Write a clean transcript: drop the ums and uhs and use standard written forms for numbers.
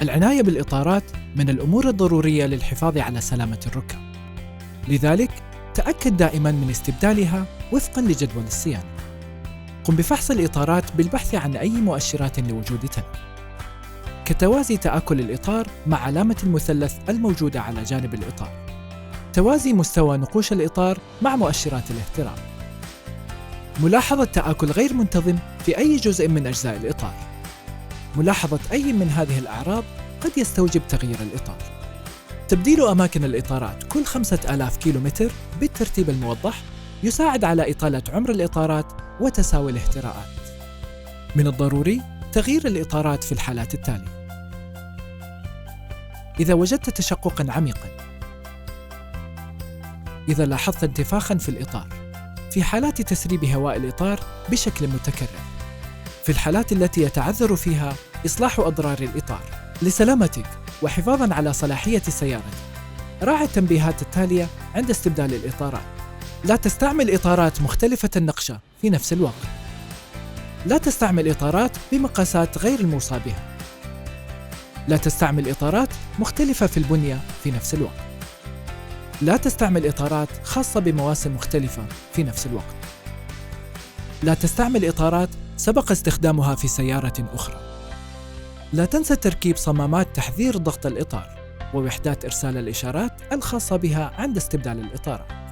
العناية بالإطارات من الأمور الضرورية للحفاظ على سلامة الركاب، لذلك تأكد دائماً من استبدالها وفقاً لجدول الصيانة. قم بفحص الإطارات بالبحث عن أي مؤشرات لوجود تلف، كتوازي تآكل الإطار مع علامة المثلث الموجودة على جانب الإطار، توازي مستوى نقوش الإطار مع مؤشرات الاحتراق، ملاحظة تآكل غير منتظم في أي جزء من أجزاء الإطار. ملاحظة أي من هذه الأعراض قد يستوجب تغيير الإطار. تبديل أماكن الإطارات كل 5000 كيلومتر بالترتيب الموضح يساعد على إطالة عمر الإطارات وتساوي الاحتراقات. من الضروري تغيير الإطارات في الحالات التالية: إذا وجدت تشققاً عميقاً، إذا لاحظت انتفاخاً في الإطار، في حالات تسريب هواء الإطار بشكل متكرر، في الحالات التي يتعذر فيها إصلاح أضرار الإطار. لسلامتك وحفاظاً على صلاحية سيارتك، راعي التنبيهات التالية عند استبدال الإطارات. لا تستعمل إطارات مختلفة النقشة في نفس الوقت. لا تستعمل إطارات بمقاسات غير الموصى بها. لا تستعمل إطارات مختلفة في البنية في نفس الوقت. لا تستعمل إطارات خاصة بمواسم مختلفة في نفس الوقت. لا تستعمل إطارات سبق استخدامها في سيارة أخرى. لا تنسى تركيب صمامات تحذير ضغط الإطار ووحدات إرسال الإشارات الخاصة بها عند استبدال الإطارات.